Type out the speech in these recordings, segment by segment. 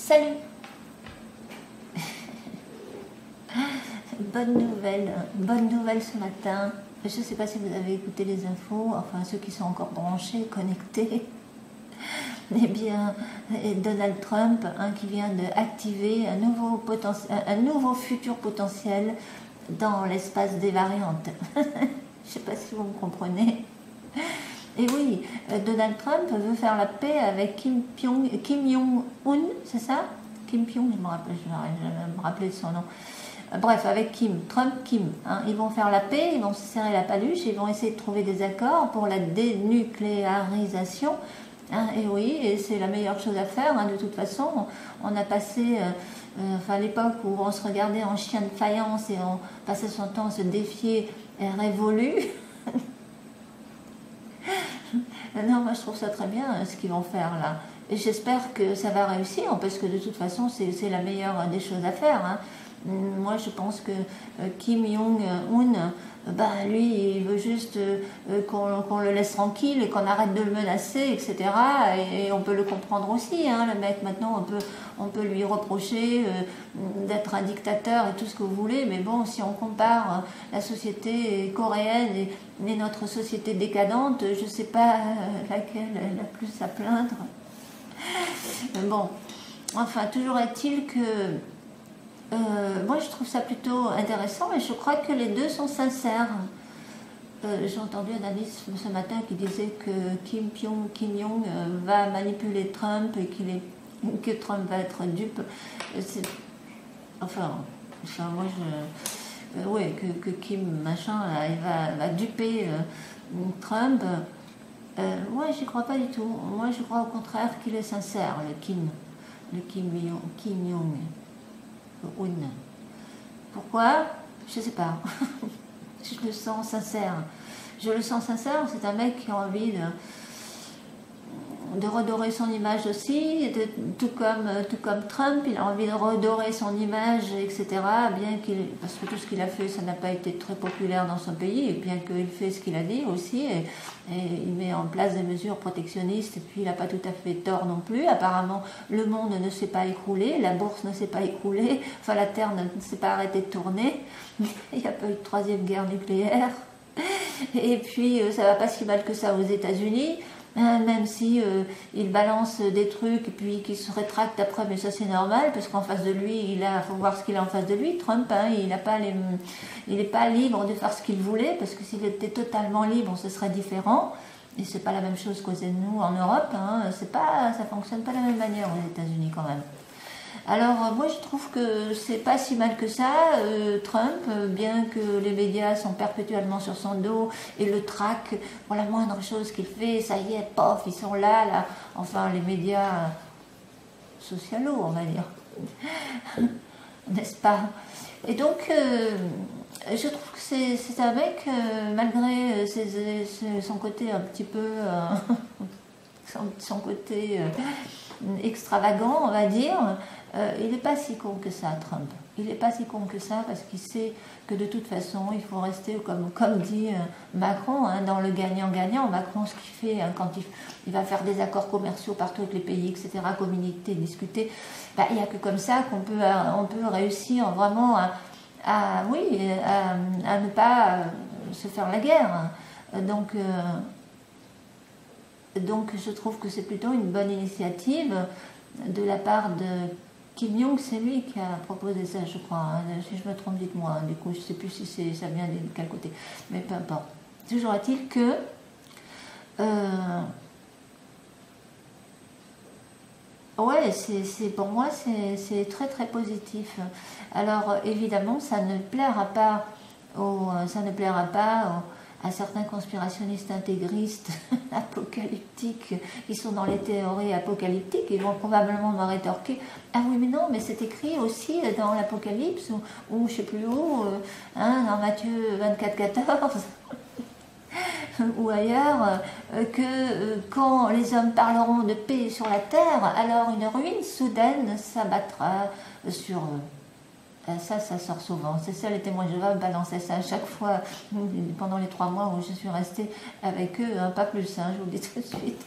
Salut. Bonne nouvelle ce matin. Je ne sais pas si vous avez écouté les infos, enfin ceux qui sont encore branchés, connectés. Eh bien, Donald Trump qui vient d'activer un nouveau futur potentiel dans l'espace des variantes. Je ne sais pas si vous me comprenez. Et oui, Donald Trump veut faire la paix avec Kim Jong-un, c'est ça? Kim Jong, je n'arrive jamais à me rappeler de son nom. Bref, avec Trump. Ils vont faire la paix, ils vont se serrer la paluche, ils vont essayer de trouver des accords pour la dénucléarisation. Et oui, et c'est la meilleure chose à faire. De toute façon, on a passé, l'époque où on se regardait en chien de faïence et on passait son temps à se défier est révolue. Non, moi je trouve ça très bien ce qu'ils vont faire là. Et j'espère que ça va réussir parce que de toute façon c'est la meilleure des choses à faire. Moi je pense que Kim Jong-un, lui il veut juste qu'on le laisse tranquille et qu'on arrête de le menacer, etc. Et on peut le comprendre aussi, le mec maintenant on peut lui reprocher d'être un dictateur et tout ce que vous voulez, mais bon, si on compare la société coréenne et notre société décadente, je ne sais pas laquelle est la plus à plaindre. Bon, enfin, toujours est-il que moi je trouve ça plutôt intéressant et je crois que les deux sont sincères. J'ai entendu un analyste ce matin qui disait que Kim Jong va manipuler Trump et que Trump va être dupe. Moi que Kim machin il va duper Trump. Moi j'y crois pas du tout. Moi je crois au contraire qu'il est sincère, le Kim Jong-un. Pourquoi? Je sais pas. Je le sens sincère. C'est un mec qui a envie de redorer son image aussi, tout comme Trump, il a envie de redorer son image, etc. Parce que tout ce qu'il a fait, ça n'a pas été très populaire dans son pays, et bien qu'il fait ce qu'il a dit aussi, et il met en place des mesures protectionnistes, et puis il n'a pas tout à fait tort non plus. Apparemment, le monde ne s'est pas écroulé, la bourse ne s'est pas écroulée, enfin la Terre ne s'est pas arrêtée de tourner, il n'y a pas eu de troisième guerre nucléaire, et puis ça va pas si mal que ça aux États-Unis. Même si il balance des trucs et puis qu'il se rétracte après, mais ça c'est normal parce qu'en face de lui, faut voir ce qu'il a en face de lui. Trump, il n'est pas libre de faire ce qu'il voulait parce que s'il était totalement libre, ce serait différent. Et c'est pas la même chose qu'aux nous en Europe. Ça fonctionne pas de la même manière aux États-Unis quand même. Alors moi je trouve que c'est pas si mal que ça, Trump, bien que les médias sont perpétuellement sur son dos et le traquent pour la moindre chose qu'il fait, ça y est, pof, ils sont là, enfin les médias socialos on va dire, n'est-ce pas? Et donc je trouve que c'est un mec, malgré son côté un petit peu, son côté extravagant on va dire, il n'est pas si con que ça, Trump. Il n'est pas si con que ça parce qu'il sait que de toute façon, il faut rester, comme dit Macron, dans le gagnant-gagnant. Macron, ce qu'il fait quand il va faire des accords commerciaux partout avec les pays, etc., communiquer, discuter, il n'y a que comme ça qu'on peut réussir vraiment à ne pas se faire la guerre. Donc, je trouve que c'est plutôt une bonne initiative de la part de Kim Jong, c'est lui qui a proposé ça, je crois. Si je me trompe, dites-moi. Du coup, je ne sais plus si ça vient de quel côté. Mais peu importe. Toujours est-il que pour moi, c'est très très positif. Alors, évidemment, ça ne plaira pas à certains conspirationnistes intégristes apocalyptiques qui sont dans les théories apocalyptiques. Ils vont probablement me rétorquer: ah oui mais non, mais c'est écrit aussi dans l'Apocalypse ou je sais plus où, dans Matthieu 24-14 ou ailleurs, que quand les hommes parleront de paix sur la terre, alors une ruine soudaine s'abattra sur eux. Ça sort souvent. C'est ça, les témoins de Jéhovah balançaient ça à chaque fois pendant les 3 mois où je suis restée avec eux, pas plus, je vous le dis tout de suite.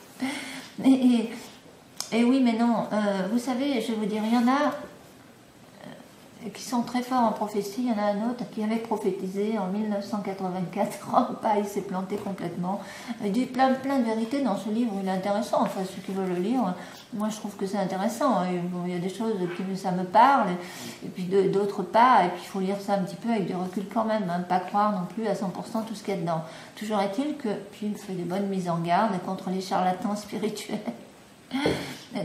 Et oui, mais non. Vous savez, je vous dire, il y en a qui sont très forts en prophétie. Il y en a un autre qui avait prophétisé en 1984. Rampa, il s'est planté complètement. Il dit plein de vérités dans ce livre. Il est intéressant. Enfin, ceux qui veulent le lire, moi je trouve que c'est intéressant. Et bon, il y a des choses qui ça me parle, et puis d'autres pas. Et puis il faut lire ça un petit peu avec du recul quand même. Hein, pas croire non plus à 100% tout ce qu'il y a dedans. Toujours est-il que, puis il fait des bonnes mises en garde contre les charlatans spirituels.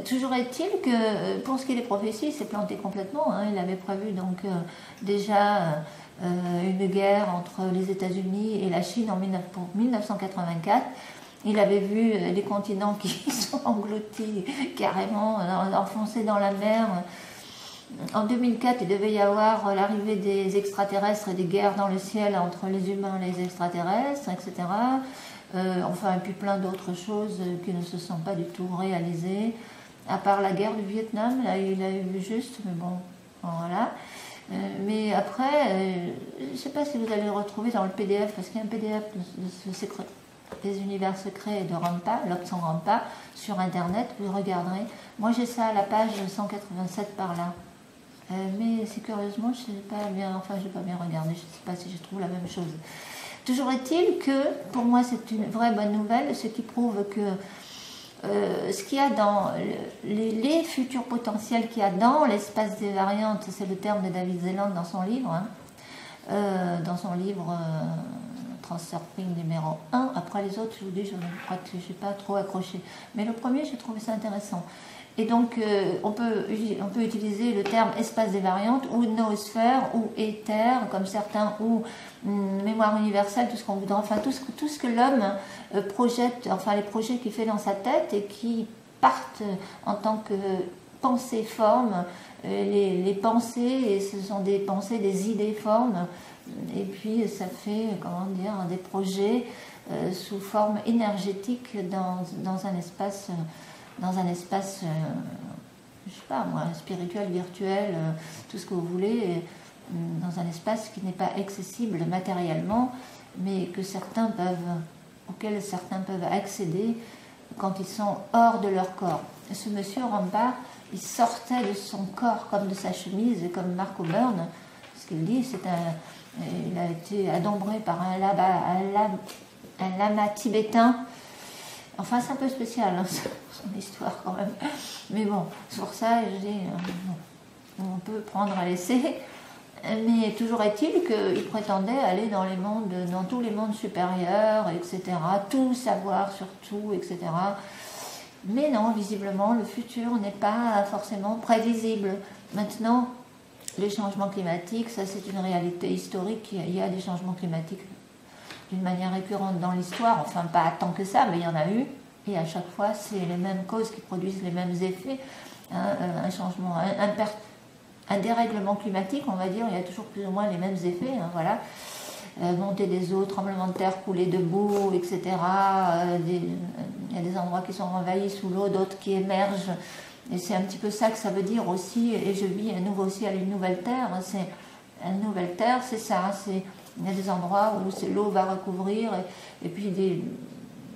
Toujours est-il que pour ce qui est des prophéties, il s'est planté complètement. Hein. Il avait prévu donc déjà une guerre entre les États-Unis et la Chine pour 1984. Il avait vu les continents qui sont engloutis carrément, enfoncés dans la mer. En 2004, il devait y avoir l'arrivée des extraterrestres et des guerres dans le ciel entre les humains et les extraterrestres, etc. Enfin, et puis plein d'autres choses qui ne se sont pas du tout réalisées, à part la guerre du Vietnam, là il a vu juste, mais bon, voilà. Mais après, je ne sais pas si vous allez le retrouver dans le PDF, parce qu'il y a un PDF des univers secrets de Rampa, l'Obson Rampa, sur Internet, vous regarderez. Moi j'ai ça à la page 187 par là. Mais c'est curieusement, je n'ai pas bien regardé, je ne sais pas si je trouve la même chose. Toujours est-il que, pour moi, c'est une vraie bonne nouvelle, ce qui prouve que ce qu'il y a dans les futurs potentiels qu'il y a dans l'espace des variantes, c'est le terme de David Zeland dans son livre, Transurfing numéro 1. Après les autres, je vous dis, je n'ai pas trop accroché. Mais le premier, j'ai trouvé ça intéressant. Et donc, on peut utiliser le terme espace des variantes, ou noosphère, ou éther, comme certains, ou mémoire universelle, tout ce qu'on voudra, enfin tout ce que l'homme projette, enfin les projets qu'il fait dans sa tête et qui partent en tant que pensée forme, les pensées, et ce sont des pensées, des idées formes, et puis ça fait, comment dire, des projets sous forme énergétique dans un espace, je sais pas moi, spirituel, virtuel, tout ce que vous voulez, dans un espace qui n'est pas accessible matériellement, mais auquel certains peuvent accéder quand ils sont hors de leur corps. Ce monsieur Rampa, il sortait de son corps comme de sa chemise, comme Mark O'Byrne, ce qu'il dit, il a été adombré par un lama tibétain. Enfin, c'est un peu spécial, hein, son histoire quand même. Mais bon, c'est pour ça, je dis, on peut prendre à laisser. Mais toujours est-il qu'il prétendait aller dans tous les mondes supérieurs, etc., tout savoir sur tout, etc. Mais non, visiblement, le futur n'est pas forcément prévisible. Maintenant, les changements climatiques, ça c'est une réalité historique. Il y a des changements climatiques d'une manière récurrente dans l'histoire, enfin pas tant que ça, mais il y en a eu. Et à chaque fois, c'est les mêmes causes qui produisent les mêmes effets. Un changement, un dérèglement climatique, on va dire, il y a toujours plus ou moins les mêmes effets, hein, voilà. Montée des eaux, tremblements de terre, coulée de boue, etc. Il y a des endroits qui sont envahis sous l'eau, d'autres qui émergent. Et c'est un petit peu ça que ça veut dire aussi. Et je vis à nouveau aussi à une nouvelle terre. Une nouvelle terre, c'est ça. Il y a des endroits où l'eau va recouvrir, et puis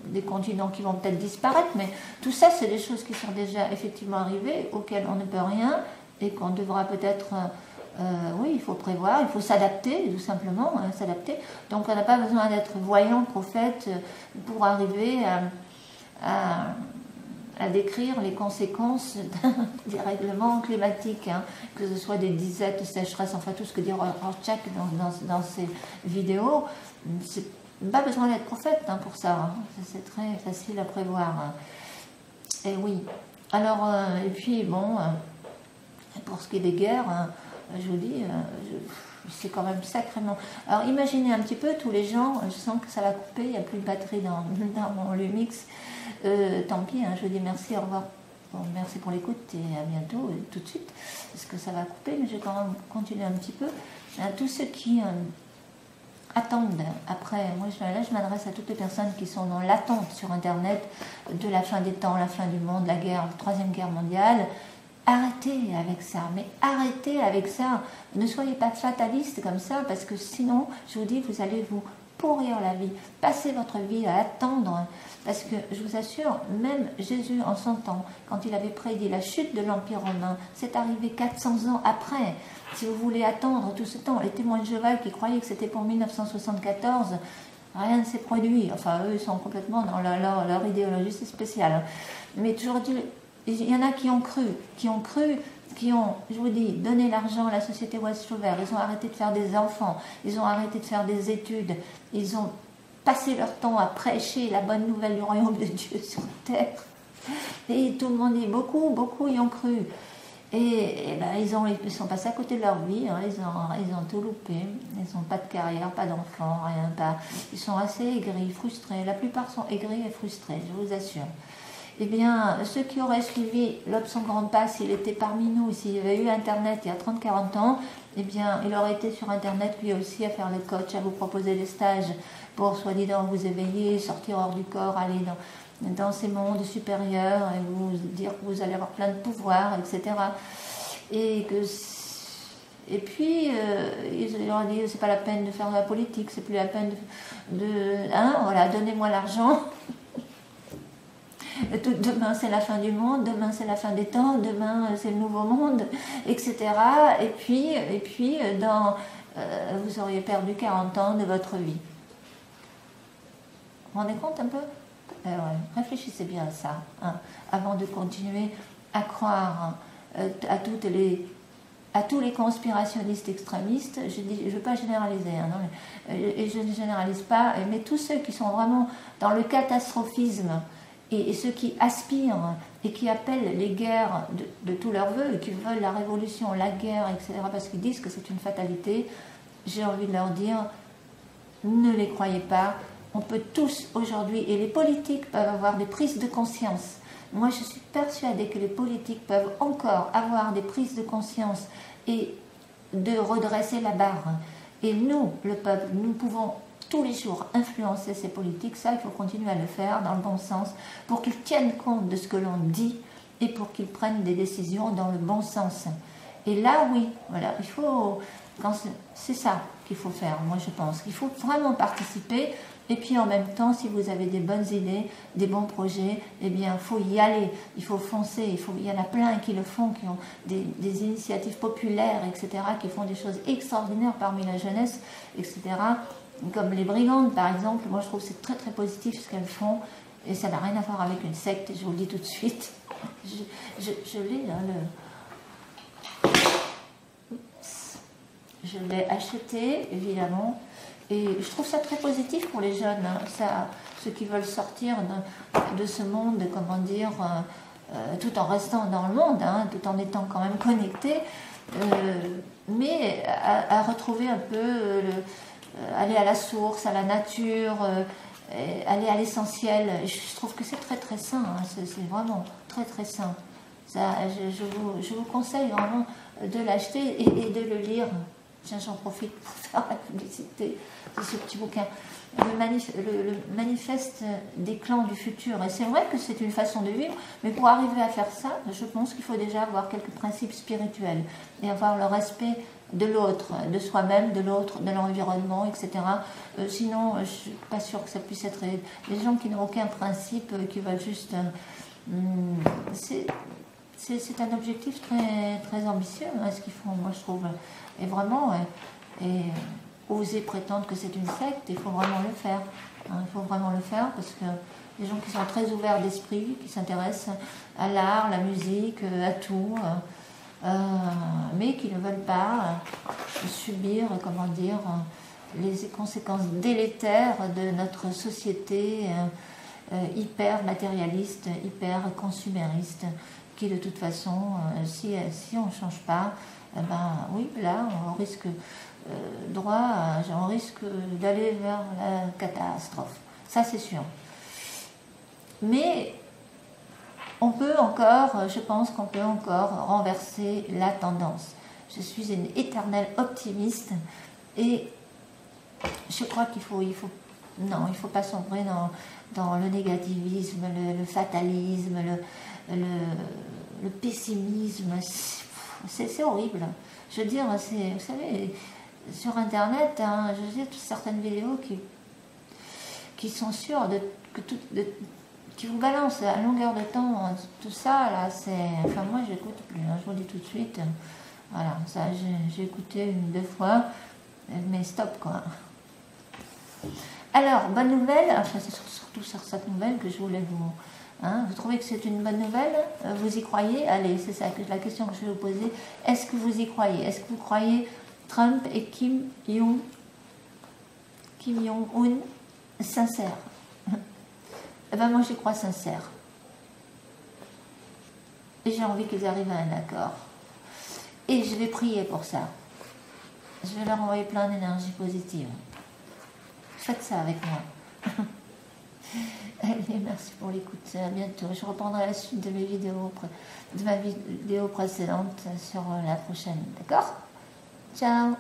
des continents qui vont peut-être disparaître. Mais tout ça, c'est des choses qui sont déjà effectivement arrivées, auxquelles on ne peut rien, et qu'on devra peut-être, oui, il faut prévoir, il faut s'adapter, tout simplement, s'adapter. Donc on n'a pas besoin d'être voyant, prophète, pour arriver à décrire les conséquences d'un dérèglement climatique, hein, que ce soit des disettes, sécheresses, enfin tout ce que dit Rorschach dans ses vidéos. C'est pas besoin d'être prophète, hein, pour ça, hein. C'est très facile à prévoir, hein. Et oui. Alors, et puis bon, pour ce qui est des guerres, je vous dis, c'est quand même sacrément. Alors imaginez un petit peu tous les gens, je sens que ça va couper, il n'y a plus de batterie dans mon Lumix. Tant pis, hein, je vous dis merci, au revoir. Bon, merci pour l'écoute et à bientôt, tout de suite, parce que ça va couper, mais je vais quand même continuer un petit peu. Tous ceux qui attendent, après, moi je m'adresse à toutes les personnes qui sont dans l'attente sur Internet de la fin des temps, la fin du monde, la troisième guerre mondiale. Arrêtez avec ça, mais arrêtez avec ça. Ne soyez pas fataliste comme ça, parce que sinon, je vous dis, vous allez vous pourrir la vie. Passez votre vie à attendre, parce que je vous assure, même Jésus en son temps, quand il avait prédit la chute de l'Empire romain, c'est arrivé 400 ans après. Si vous voulez attendre tout ce temps, les témoins de Jéhovah qui croyaient que c'était pour 1974, rien ne s'est produit. Enfin, eux, ils sont complètement dans leur idéologie, c'est spécial. Mais toujours il y en a qui ont cru, qui ont, je vous dis, donné l'argent à la société Westover, ils ont arrêté de faire des enfants, ils ont arrêté de faire des études, ils ont passé leur temps à prêcher la bonne nouvelle du royaume de Dieu sur terre. Et tout le monde dit, beaucoup y ont cru. Et ben, ils sont passés à côté de leur vie, hein, ils ont tout loupé, ils n'ont pas de carrière, pas d'enfants, rien, pas. Ils sont assez aigris, frustrés, la plupart sont aigris et frustrés, je vous assure. Eh bien, ceux qui auraient suivi l'Obs en grande passe, s'il était parmi nous, s'il y avait eu Internet il y a 30-40 ans, eh bien, il aurait été sur Internet lui aussi à faire le coach, à vous proposer des stages pour soi-disant vous éveiller, sortir hors du corps, aller dans ces mondes supérieurs et vous dire que vous allez avoir plein de pouvoirs, etc. Et puis, ils leur ont dit, c'est pas la peine de faire de la politique, c'est plus la peine voilà, donnez-moi l'argent. Demain c'est la fin du monde, demain c'est la fin des temps, demain c'est le nouveau monde, etc. Et puis vous auriez perdu 40 ans de votre vie. Vous vous rendez compte un peu? Ouais. Réfléchissez bien à ça, hein, avant de continuer à croire à tous les conspirationnistes extrémistes. Je ne veux pas généraliser, hein, non, et je ne généralise pas, mais tous ceux qui sont vraiment dans le catastrophisme, et ceux qui aspirent et qui appellent les guerres de tous leurs voeux, et qui veulent la révolution, la guerre, etc., parce qu'ils disent que c'est une fatalité, j'ai envie de leur dire, ne les croyez pas. On peut tous aujourd'hui, et les politiques peuvent avoir des prises de conscience. Moi, je suis persuadée que les politiques peuvent encore avoir des prises de conscience et de redresser la barre. Et nous, le peuple, nous pouvons tous les jours influencer ces politiques. Ça, il faut continuer à le faire dans le bon sens pour qu'ils tiennent compte de ce que l'on dit et pour qu'ils prennent des décisions dans le bon sens. Et là, oui, voilà, c'est ça qu'il faut faire, moi je pense. Il faut vraiment participer. Et puis en même temps, si vous avez des bonnes idées, des bons projets, eh bien, il faut y aller, il faut foncer. Il y en a plein qui le font, qui ont des initiatives populaires, etc., qui font des choses extraordinaires parmi la jeunesse, etc., comme les Brigandes, par exemple. Moi, je trouve que c'est très, très positif ce qu'elles font, et ça n'a rien à voir avec une secte, je vous le dis tout de suite. Je l'ai, là, je l'ai acheté, évidemment. Et je trouve ça très positif pour les jeunes, hein, ceux qui veulent sortir de ce monde, comment dire, tout en restant dans le monde, hein, tout en étant quand même connectés, mais à retrouver un peu, aller à la source, à la nature, aller à l'essentiel. Je trouve que c'est très très sain, hein, c'est vraiment très très sain. Ça, je vous conseille vraiment de l'acheter et de le lire. Tiens, j'en profite pour faire la publicité de ce petit bouquin, le manifeste des clans du futur. Et c'est vrai que c'est une façon de vivre, mais pour arriver à faire ça, je pense qu'il faut déjà avoir quelques principes spirituels et avoir le respect de l'autre, de soi-même, de l'autre, de l'environnement, etc. Sinon, je ne suis pas sûre que ça puisse être... Les gens qui n'ont aucun principe, qui veulent juste... c'est un objectif très, très ambitieux, hein, ce qu'ils font, moi je trouve. Et vraiment, oser prétendre que c'est une secte, il faut vraiment le faire. Hein, il faut vraiment le faire parce que les gens qui sont très ouverts d'esprit, qui s'intéressent à l'art, la musique, à tout, mais qui ne veulent pas subir, comment dire, les conséquences délétères de notre société hyper matérialiste, hyper consumériste, qui de toute façon, si on ne change pas, ben oui, là, on risque on risque d'aller vers la catastrophe. Ça, c'est sûr. Mais on peut encore, je pense qu'on peut encore renverser la tendance. Je suis une éternelle optimiste et je crois qu'il faut pas sombrer dans le négativisme, le fatalisme, le pessimisme. C'est horrible. Je veux dire, vous savez, sur Internet, hein, je sais certaines vidéos qui qui sont sûrs qui vous balancent à longueur de temps, tout ça, là, c'est... Enfin, moi, j'écoute plus, hein, je vous le dis tout de suite. Voilà, ça, j'ai écouté 1 ou 2 fois, mais stop, quoi. Alors, bonne nouvelle, enfin, c'est surtout sur cette nouvelle que je voulais vous... Hein, vous trouvez que c'est une bonne nouvelle? Vous y croyez? Allez, c'est ça la question que je vais vous poser. Est-ce que vous y croyez? Est-ce que vous croyez Trump et Kim Jong-un sincères? Eh ben moi, j'y crois sincère. Et j'ai envie qu'ils arrivent à un accord. Et je vais prier pour ça. Je vais leur envoyer plein d'énergie positive. Faites ça avec moi. Allez, merci pour l'écoute. À bientôt. Je reprendrai la suite de ma vidéo précédente sur la prochaine. D'accord? Ciao.